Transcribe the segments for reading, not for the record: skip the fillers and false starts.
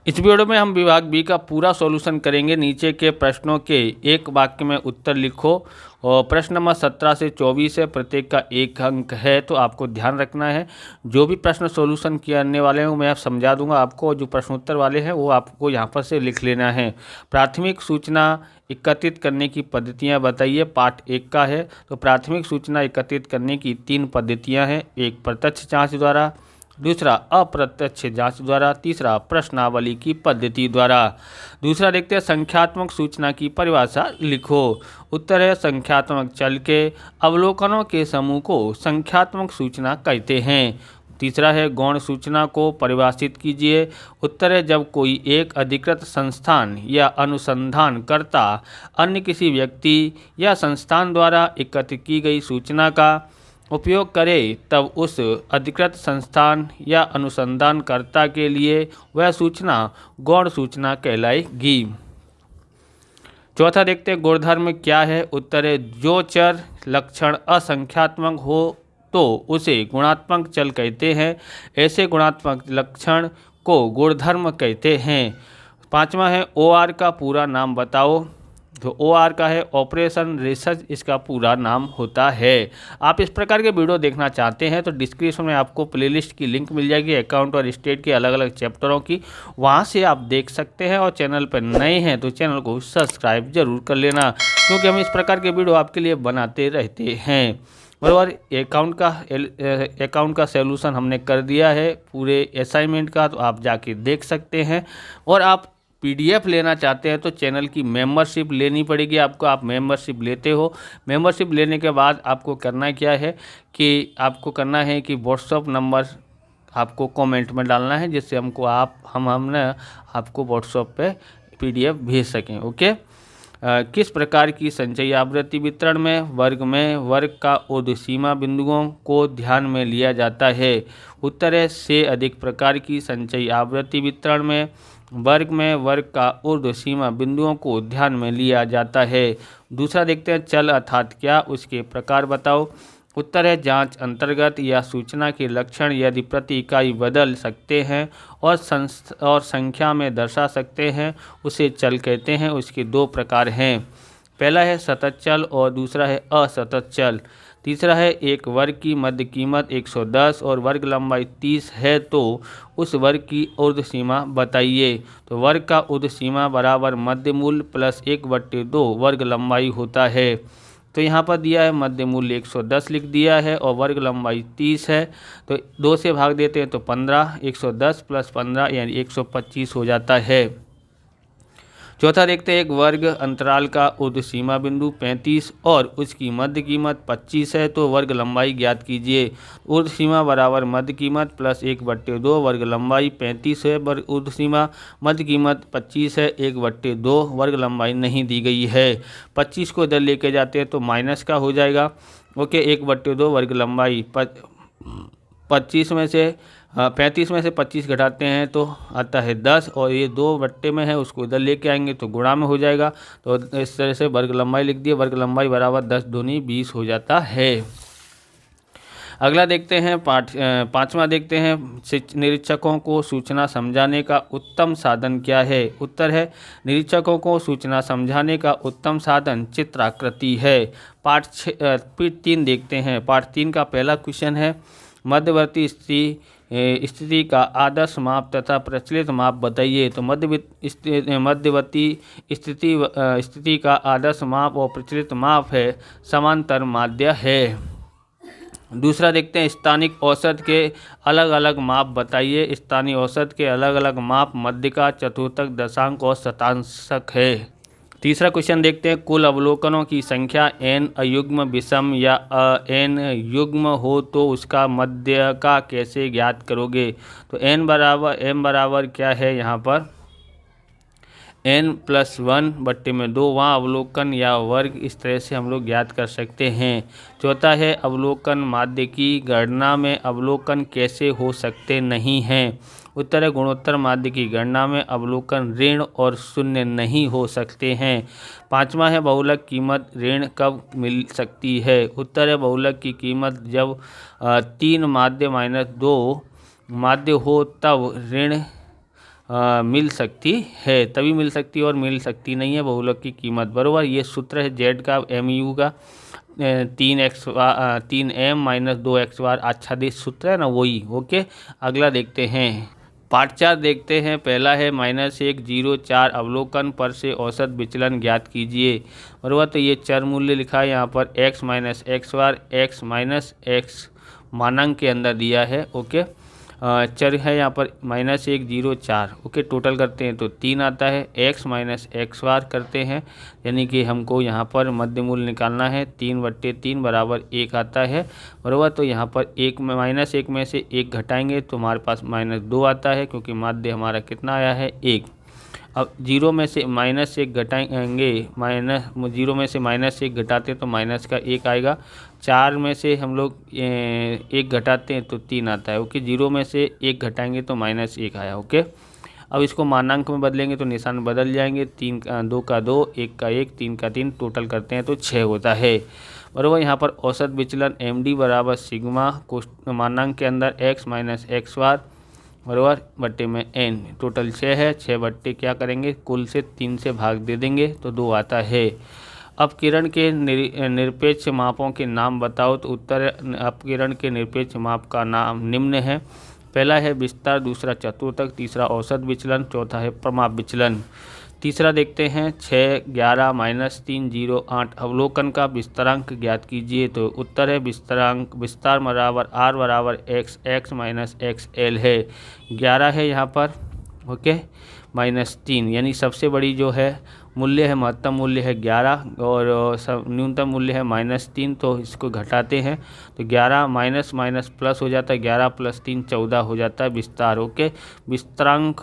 इस वीडियो में हम विभाग बी का पूरा सॉल्यूशन करेंगे। नीचे के प्रश्नों के एक वाक्य में उत्तर लिखो और प्रश्न नंबर 17 से 24 है, प्रत्येक का 1 अंक है। तो आपको ध्यान रखना है, जो भी प्रश्न सॉल्यूशन करने वाले हैं वो मैं आप समझा दूंगा आपको, जो प्रश्नोत्तर वाले हैं वो आपको यहाँ पर से लिख लेना है। प्राथमिक सूचना एकत्रित करने की पद्धतियाँ बताइए, पाठ 1 का है। तो प्राथमिक सूचना एकत्रित करने की 3 पद्धतियाँ हैं। एक प्रत्यक्ष जाँच द्वारा, दूसरा अप्रत्यक्ष जांच द्वारा, तीसरा प्रश्नावली की पद्धति द्वारा। दूसरा देखते हैं, संख्यात्मक सूचना की परिभाषा लिखो। उत्तर है, संख्यात्मक चल के अवलोकनों के समूह को संख्यात्मक सूचना कहते हैं। तीसरा है, गौण सूचना को परिभाषित कीजिए। उत्तर है, जब कोई एक अधिकृत संस्थान या अनुसंधानकर्ता अन्य किसी व्यक्ति या संस्थान द्वारा एकत्र की गई सूचना का उपयोग करे तब उस अधिकृत संस्थान या अनुसंधानकर्ता के लिए वह सूचना गौण सूचना कहलाएगी। चौथा देखते हैं, गुणधर्म क्या है। उत्तर है, जो चर लक्षण असंख्यात्मक हो तो उसे गुणात्मक चल कहते हैं। ऐसे गुणात्मक लक्षण को गुणधर्म कहते हैं। पांचवा है, OR का पूरा नाम बताओ। तो OR का है ऑपरेशन रिसर्च, इसका पूरा नाम होता है। आप इस प्रकार के वीडियो देखना चाहते हैं तो डिस्क्रिप्शन में आपको प्लेलिस्ट की लिंक मिल जाएगी, अकाउंट और स्टेट के अलग अलग चैप्टरों की, वहां से आप देख सकते हैं। और चैनल पर नए हैं तो चैनल को सब्सक्राइब जरूर कर लेना, क्योंकि हम इस प्रकार के वीडियो आपके लिए बनाते रहते हैं। बराबर, अकाउंट का सॉल्यूशन हमने कर दिया है पूरे असाइनमेंट का, तो आप जाके देख सकते हैं। और आप PDF लेना चाहते हैं तो चैनल की मेंबरशिप लेनी पड़ेगी आपको। आप मेंबरशिप लेते हो, मेंबरशिप लेने के बाद आपको करना क्या है कि आपको करना है कि व्हाट्सअप नंबर आपको कमेंट में डालना है, जिससे हमने आपको व्हाट्सअप पे PDF भेज सकें। ओके। किस प्रकार की संचयी आवृत्ति वितरण में वर्ग का ऊर्ध्व सीमा बिंदुओं को ध्यान में लिया जाता है। उत्तर है, से अधिक प्रकार की संचयी आवृत्ति वितरण में वर्ग का ऊर्ध्व सीमा बिंदुओं को ध्यान में लिया जाता है। दूसरा देखते हैं, चल अर्थात क्या, उसके प्रकार बताओ। उत्तर है, जांच अंतर्गत या सूचना के लक्षण यदि प्रति इकाई बदल सकते हैं और संख्या में दर्शा सकते हैं उसे चल कहते हैं। उसके 2 प्रकार हैं, पहला है सतत चल और दूसरा है असतत चल। तीसरा है, एक वर्ग की मध्य कीमत 110 और वर्ग लंबाई 30 है तो उस वर्ग की ऊर्ध्व सीमा बताइए। तो वर्ग का ऊर्ध्व सीमा बराबर मध्य मूल प्लस 1/2 वर्ग लंबाई होता है। तो यहाँ पर दिया है मध्य मूल्य 110 लिख दिया है और वर्ग लंबाई 30 है, तो 2 से भाग देते हैं तो 15, 110 प्लस 15 यानी 125 हो जाता है। चौथा देखते हैं, एक वर्ग अंतराल का ऊर्ध्व सीमा बिंदु 35 और उसकी मध्य कीमत 25 है तो वर्ग लंबाई ज्ञात कीजिए। ऊर्ध्व सीमा बराबर मध्य कीमत प्लस 1/2 वर्ग लंबाई 35 है, वर्ग ऊर्ध्व सीमा मध्य कीमत 25 है, 1/2 वर्ग लंबाई नहीं दी गई है। 25 को इधर लेके जाते हैं तो माइनस का हो जाएगा। ओके, 1/2 वर्ग लंबाई 25 में से 35 में से 25 घटाते हैं तो आता है 10 और ये 2 बट्टे में है, उसको इधर लेके आएंगे तो गुणा में हो जाएगा। तो इस तरह से वर्ग लंबाई लिख दिए, वर्ग लंबाई बराबर 10 दूनी 20 हो जाता है। अगला देखते हैं, पाँचवा देखते हैं, निरीक्षकों को सूचना समझाने का उत्तम साधन क्या है। उत्तर है, निरीक्षकों को सूचना समझाने का उत्तम साधन चित्राकृति है। पाठ 3 देखते हैं। पाठ 3 का पहला क्वेश्चन है, मध्यवर्ती स्थिति का आदर्श माप तथा प्रचलित माप बताइए। तो मध्यवर्ती स्थिति का आदर्श माप और प्रचलित माप है समांतर माध्य है। दूसरा देखते हैं, स्थानिक औसत के अलग अलग माप बताइए। स्थानीय औसत के अलग अलग माप मध्यिका, चतुर्थक, दशांक और शतांशक है। तीसरा क्वेश्चन देखते हैं, कुल अवलोकनों की संख्या n अयुग्म विषम या n युग्म हो तो उसका मध्य का कैसे ज्ञात करोगे। तो m बराबर क्या है यहाँ पर n+1/2, वहाँ अवलोकन या वर्ग, इस तरह से हम लोग ज्ञात कर सकते हैं। चौथा है, अवलोकन माध्य की गणना में अवलोकन कैसे हो सकते नहीं हैं। उत्तर है, गुणोत्तर माध्य की गणना में अवलोकन ऋण और शून्य नहीं हो सकते हैं। पांचवा है, बहुलक कीमत ऋण कब मिल सकती है। उत्तर है, बहुलक की कीमत जब 3 माध्य -2 माध्य हो तब ऋण मिल सकती है, तभी मिल सकती है और मिल सकती नहीं है बहुलक की कीमत बराबर। ये सूत्र है जेड का mu का 3m माइनस 2x बार आच्छादित सूत्र है ना, वही। ओके, अगला देखते हैं। पार्ट 4 देखते हैं। पहला है -104 अवलोकन पर से औसत विचलन ज्ञात कीजिए बराबर। तो ये चर मूल्य लिखा है यहाँ पर x माइनस एक्स बार, x माइनस एक्स मानांक के अंदर दिया है। ओके, चर है यहाँ पर -104। ओके, टोटल करते हैं तो 3 आता है। x माइनस एक्स बार करते हैं, यानी कि हमको यहाँ पर मध्य मूल्य निकालना है। 3/3 बराबर 1 आता है बराबर। तो यहाँ पर -1 में से 1 घटाएंगे तो हमारे पास -2 आता है, क्योंकि माध्य हमारा कितना आया है 1। अब 0 में से -1 घटाएंगे, -0 में से -1 घटाते तो माइनस का 1 आएगा। 4 में से हम लोग 1 घटाते हैं तो 3 आता है। ओके, 0 में से 1 घटाएंगे तो -1 आया। ओके, अब इसको मानांक में बदलेंगे तो निशान बदल जाएंगे। 2 का 2, 1 का 1, 3 का 3, टोटल करते हैं तो 6 होता है बराबर। यहाँ पर औसत विचलन MD बराबर सिग्मा मानांक के अंदर x माइनस एक्स बार बराबर बट्टे में n, टोटल 6 है। 6 बट्टे क्या करेंगे, कुल से 3 से भाग दे देंगे तो 2 आता है। अब किरण के निरपेक्ष मापों के नाम बताओ। तो उत्तर अपकिरण के निरपेक्ष माप का नाम निम्न है। पहला है विस्तार, दूसरा चतुर्थक, तीसरा औसत विचलन, चौथा है प्रमाप विचलन। तीसरा देखते हैं 6, 11, -3, 0, 8 अवलोकन का विस्तारांक ज्ञात कीजिए। तो उत्तर है विस्तार बराबर r बराबर x माइनस एक्स एल है। 11 है यहाँ पर। ओके, -3 यानी सबसे बड़ी जो है मूल्य है, महत्तम मूल्य है 11 और न्यूनतम मूल्य है -3। तो इसको घटाते हैं तो 11 माइनस माइनस प्लस हो जाता है, 11 + 3 14 हो जाता है विस्तार। ओके, विस्तारांक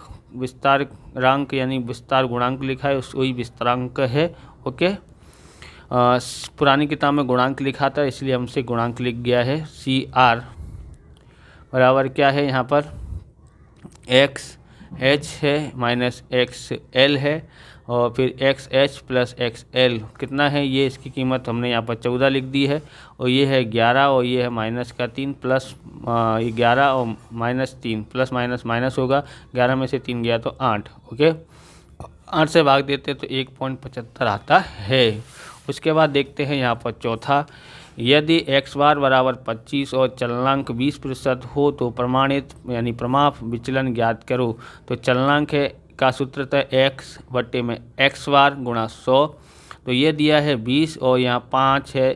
यानी विस्तार गुणांक लिखा है, वही विस्तारांक है। ओके, पुरानी किताब में गुणांक लिखा था, इसलिए हमसे गुणांक लिख गया है। CR बराबर क्या है यहाँ पर XH है माइनस XL है, और फिर XH + XL कितना है, ये इसकी कीमत हमने यहाँ पर 14 लिख दी है। और ये है 11 और ये है -3 प्लस 11 और -3 प्लस माइनस होगा। 11 में से 3 गया तो 8। ओके, 8 से भाग देते तो 1.75 आता है। उसके बाद देखते हैं यहाँ पर चौथा, यदि x बार बराबर 25 और चलनांक 20% हो तो प्रमाणित यानी प्रमाप विचलन ज्ञात करो। तो चलनांक है का सूत्र था x बट्टे में x बार गुणा 100। तो ये दिया है 20 और यहाँ 5 है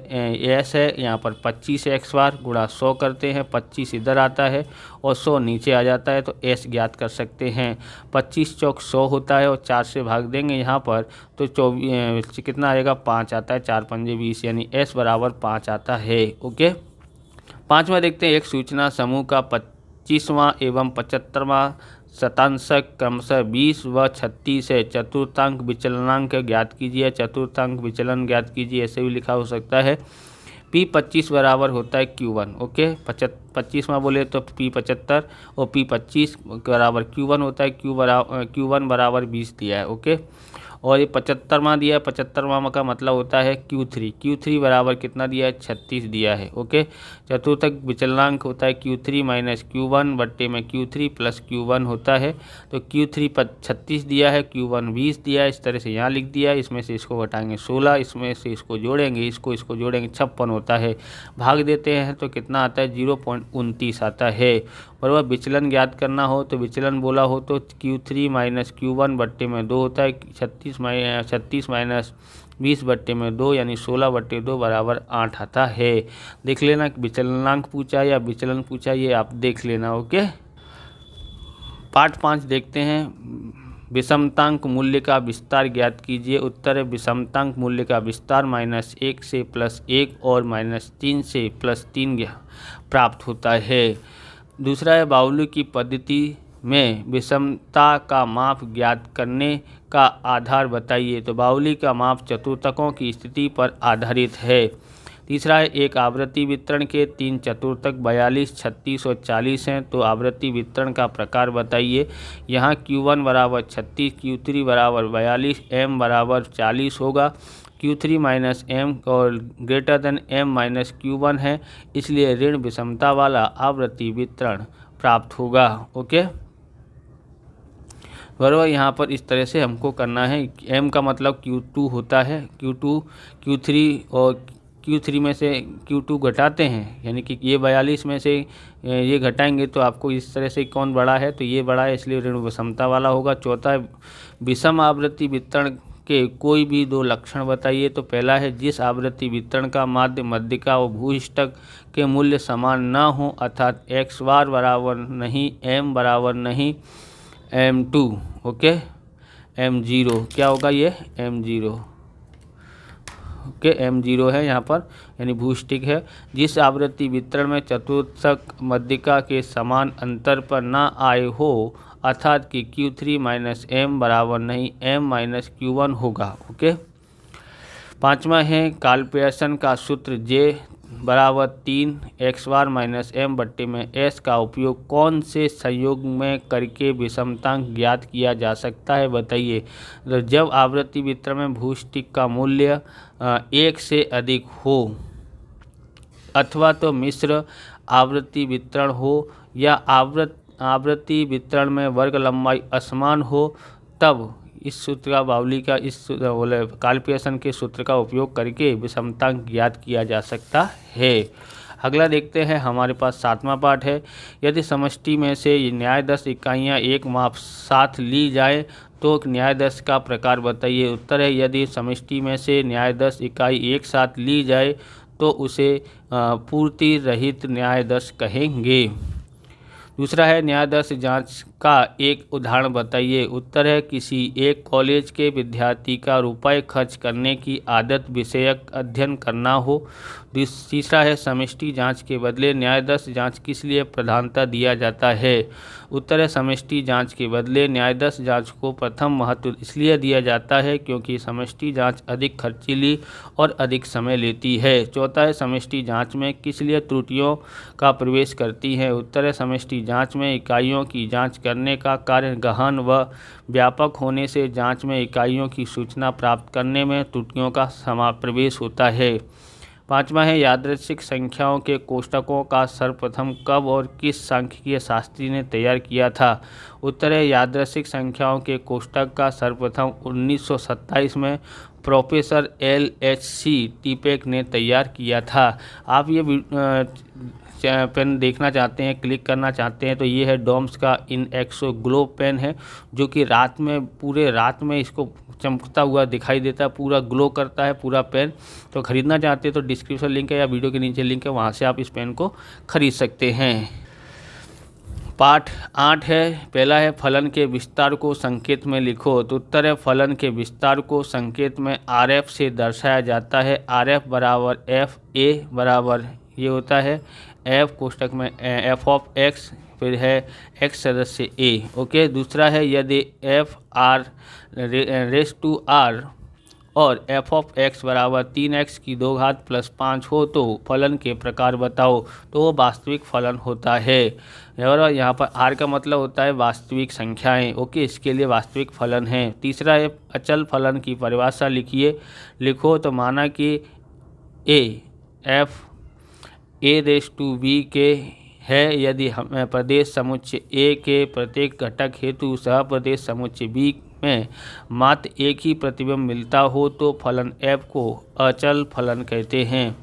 s है, यहाँ पर 25 x बार गुणा 100 करते हैं। 25 इधर आता है और 100 नीचे आ जाता है, तो s ज्ञात कर सकते हैं। 25 चौक 100 होता है और 4 से भाग देंगे यहाँ पर तो 24 कितना आएगा, 5 आता है। 4 पंजे 20 यानी s बराबर 5 आता है। ओके, पाँचवा देखते हैं, एक सूचना समूह का 25वां एवं 75वां शतांशक क्रमशः 20 व 36 है। चतुर्थांक विचलनांक ज्ञात कीजिए। चतुर्थांक विचलन ज्ञात कीजिए, ऐसे भी लिखा हो सकता है। P25 बराबर होता है Q1। ओके, 25वां बोले तो P75 और P25 बराबर Q1 होता है। Q1 बराबर 20 दिया है। ओके, और ये 75वां दिया है। 75वां का मतलब होता है Q3 बराबर कितना दिया है, 36 दिया है। ओके, चतुर्थक विचलनांक होता है Q3 माइनस Q1 बट्टे में Q3 प्लस Q1 होता है। तो Q3 पर 36 दिया है, Q1 20 दिया है, इस तरह से यहाँ लिख दिया है। इसमें से इसको घटाएंगे 16, इसमें से इसको जोड़ेंगे, इसको जोड़ेंगे 56 होता है। भाग देते हैं तो कितना आता है, 0.29 आता है बराबर। विचलन ज्ञात करना हो तो विचलन बोला हो तो Q3 माइनस Q1 बट्टे में 2 होता है। 36 माइनस 20 बट्टे में 2 यानी 16/2 बराबर 8 आता है। देख लेना विचलनांक पूछा या विचलन पूछा, ये आप देख लेना। ओके, पार्ट 5 देखते हैं, विषमतांक मूल्य का विस्तार ज्ञात कीजिए। उत्तर है विषमतांक मूल्य का विस्तार -1 से +1 और -3 से +3 प्राप्त होता है। दूसरा है बाउली की पद्धति में विषमता का माप ज्ञात करने का आधार बताइए। तो बाउली का माप चतुर्थकों की स्थिति पर आधारित है। तीसरा है एक आवृत्ति वितरण के 3 चतुर्थक 42, 36 और 40 हैं, तो आवृत्ति वितरण का प्रकार बताइए। यहाँ Q1 बराबर 36, Q3 बराबर 42, M बराबर 40 होगा। Q3 माइनस M और greater than M minus Q1 है, इसलिए ऋण विषमता वाला आवृत्ति वितरण प्राप्त होगा। ओके, बराबर। यहाँ पर इस तरह से हमको करना है। m का मतलब Q2 होता है, Q2 Q3 और Q3 में से Q2 घटाते हैं, यानी कि ये 42 में से ये घटाएंगे तो आपको इस तरह से कौन बड़ा है, तो ये बड़ा है, इसलिए ऋण विषमता वाला होगा। चौथा है विषम आवृत्ति वितरण के कोई भी दो लक्षण बताइए। तो पहला है जिस आवृत्ति वितरण का माध्य, मध्यिका और भूयिष्ठक के मूल्य समान न हो, अर्थात x बार बराबर नहीं m बराबर नहीं m2, ओके, m0 क्या होगा, ये m0, ओके, m0 है यहाँ पर, यानी भूयिष्ठिक है। जिस आवृत्ति वितरण में चतुर्थक मध्यिका के समान अंतर पर ना आए हो, अर्थात कि Q3 माइनस m बराबर नहीं m माइनस Q1 होगा, ओके। पाँचवा है काल्पेशन का सूत्र J बराबर 3 x बार माइनस m बट्टे में s का उपयोग कौन से संयोग में करके विषमतांक ज्ञात किया जा सकता है, बताइए। तो जब आवृत्ति वितरण में भूयिष्ठिक का मूल्य 1 से अधिक हो, अथवा तो मिश्र आवृत्ति वितरण हो, या आवृत्ति वितरण में वर्ग लंबाई असमान हो, तब इस सूत्र का बावली का इस काल्पेशन के सूत्र का उपयोग करके विषमतांक ज्ञात किया जा सकता है। अगला देखते हैं, हमारे पास 7वां पाठ है। यदि समष्टि में से न्याय 10 इकाइयाँ एक माप साथ ली जाए तो न्याय 10 का प्रकार बताइए। उत्तर है यदि समष्टि में से न्याय 10 इकाई एक साथ ली जाए तो उसे पूर्ति रहित न्याय 10 कहेंगे। दूसरा है न्याय 10 जांच का एक उदाहरण बताइए। उत्तर है किसी एक कॉलेज के विद्यार्थी का रुपए खर्च करने की आदत विषयक अध्ययन करना हो। तीसरा है समष्टि जांच के बदले न्याय 10 जांच किस लिए प्रधानता दिया जाता है। उत्तर है समष्टि जांच के बदले न्याय 10 जांच को प्रथम महत्व इसलिए दिया जाता है क्योंकि समष्टि जांच अधिक खर्चीली और अधिक समय लेती है। चौथा है समष्टि जांच में किस लिए त्रुटियों का प्रवेश करती है। उत्तर है समष्टि जांच में इकाइयों की जांच करने का कार्य गहन व व्यापक होने से जांच में इकाइयों की सूचना प्राप्त करने में त्रुटियों का प्रवेश होता है। पाँचवा है यादृच्छिक संख्याओं के कोष्ठकों का सर्वप्रथम कब और किस सांख्यिकीय शास्त्री ने तैयार किया था। उत्तर है यादृच्छिक संख्याओं के कोष्ठक का सर्वप्रथम 1927 में प्रोफेसर LHC टिपेक ने तैयार किया था। आप ये पेन देखना चाहते हैं, क्लिक करना चाहते हैं, तो ये है डॉम्स का इनएक्सो ग्लो पेन है, जो कि रात में पूरे रात में इसको चमकता हुआ दिखाई देता है, पूरा ग्लो करता है पूरा पेन। तो ख़रीदना चाहते हैं तो डिस्क्रिप्शन लिंक है या वीडियो के नीचे लिंक है, वहाँ से आप इस पेन को खरीद सकते हैं। पाठ 8 है। पहला है फलन के विस्तार को संकेत में लिखो। तो उत्तर है फलन के विस्तार को संकेत में RF से दर्शाया जाता है। RF बराबर FA बराबर ये होता है F कोष्ठक में f ऑफ x, फिर है x सदस्य a, ओके। दूसरा है यदि f r raise to r और f ऑफ x बराबर 3x की 2 घात प्लस 5 हो तो फलन के प्रकार बताओ, तो वो वास्तविक फलन होता है। और यहाँ पर r का मतलब होता है वास्तविक संख्याएं, ओके, इसके लिए वास्तविक फलन है। तीसरा है अचल फलन की परिभाषा लिखो। तो माना कि a f a⁴b के है यदि हमें प्रदेश समुच्चय A के प्रत्येक घटक हेतु सह प्रदेश समुच्चय B में मात्र एक ही प्रतिबिंब मिलता हो तो फलन f को अचल फलन कहते हैं।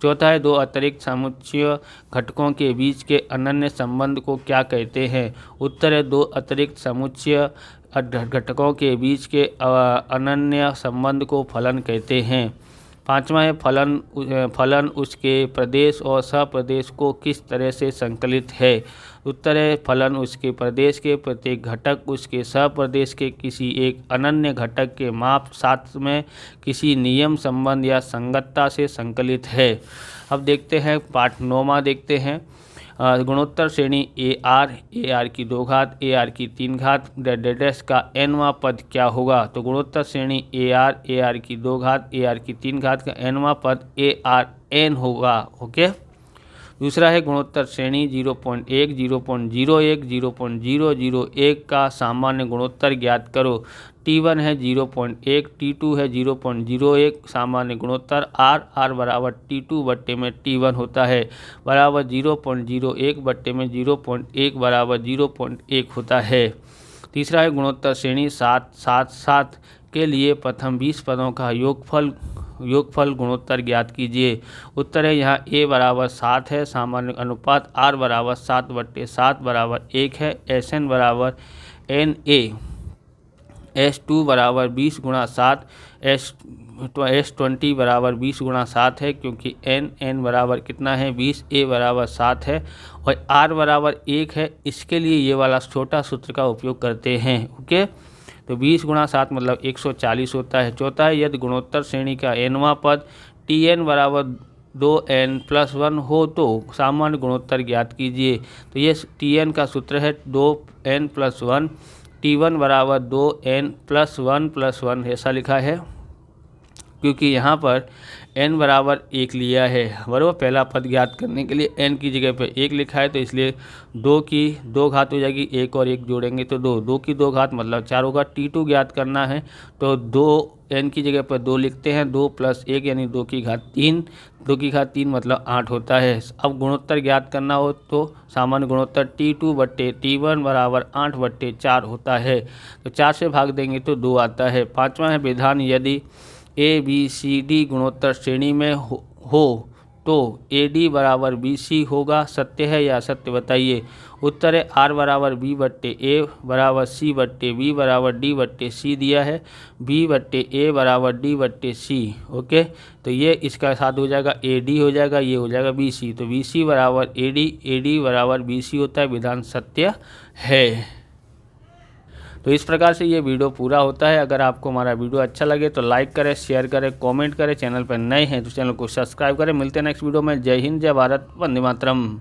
चौथा है दो अतिरिक्त समुच्चय घटकों के बीच के अनन्य संबंध को क्या कहते हैं। उत्तर है दो अतिरिक्त समुच्चय घटकों के बीच के अनन्य संबंध को फलन कहते हैं। पाँचवा है फलन उसके प्रदेश और सप्रदेश को किस तरह से संकलित है। उत्तर है फलन उसके प्रदेश के प्रत्येक घटक उसके सप्रदेश के किसी एक अनन्य घटक के माप साथ में किसी नियम संबंध या संगतता से संकलित है। अब देखते हैं पाठ 9वां देखते हैं। गुणोत्तर श्रेणी AR की 2 घात AR की 3 घात डेडेस का nवां पद क्या होगा। तो गुणोत्तर श्रेणी AR की 2 घात AR की 3 घात का nवां पद ARn होगा, ओके। दूसरा है गुणोत्तर श्रेणी 0.1, 0.01, 0.001 का सामान्य गुणोत्तर ज्ञात करो। T1 है 0.1, T2 है 0.01, सामान्य गुणोत्तर R बराबर T2 बट्टे में T1 होता है, बराबर 0.01 बट्टे में 0.1 बराबर 0.1 होता है। तीसरा है गुणोत्तर श्रेणी 7 7 7 के लिए प्रथम 20 पदों का योगफल गुणोत्तर ज्ञात कीजिए। उत्तर है यहाँ a बराबर 7 है, सामान्य अनुपात r बराबर 7/7 बराबर 1 है, Sn बराबर Na, S2 बराबर 20 गुणा 7, S20 बराबर 20 गुणा 7 है, क्योंकि n बराबर कितना है 20, a बराबर 7 है और r बराबर 1 है। इसके लिए ये वाला छोटा सूत्र का उपयोग करते हैं। ओके, तो 20 गुणा 7 मतलब 140 होता है। चौथा है यदि गुणोत्तर श्रेणी का nवां पद Tn बराबर 2n+1 हो तो सामान्य गुणोत्तर ज्ञात कीजिए। तो ये Tn का सूत्र है 2n+1, T1 बराबर 2n+1+1 ऐसा लिखा है, क्योंकि यहाँ पर n बराबर 1 लिया है बराबर। पहला पद ज्ञात करने के लिए n की जगह पर 1 लिखा है, तो इसलिए 2 की 2 घात हो जाएगी, 1 और 1 जोड़ेंगे तो 2, 2 की 2 घात मतलब 4 होगा। T2 ज्ञात करना है तो 2 n की जगह पर 2 लिखते हैं, 2 + 1 यानी 2 की घात 3, 2 की घात 3 मतलब 8 होता है। अब गुणोत्तर ज्ञात करना हो तो सामान्य गुणोत्तर T2/T1 बराबर 8/4 होता है, तो 4 से भाग देंगे तो 2 आता है। पाँचवां है विधान यदि ABCD गुणोत्तर श्रेणी में हो तो AD बराबर BC होगा, सत्य है या असत्य बताइए। उत्तर है R बराबर B/A बराबर C/B बराबर D/C दिया है, B/A बराबर D/C। ओके, तो ये इसका साथ हो जाएगा AD हो जाएगा, ये हो जाएगा BC, तो BC बराबर AD बराबर BC होता है, विधान सत्य है। तो इस प्रकार से ये वीडियो पूरा होता है। अगर आपको हमारा वीडियो अच्छा लगे तो लाइक करें, शेयर करें, कमेंट करें। चैनल पर नए हैं तो चैनल को सब्सक्राइब करें। मिलते हैं नेक्स्ट वीडियो में। जय हिंद, जय भारत, वंदे मातरम।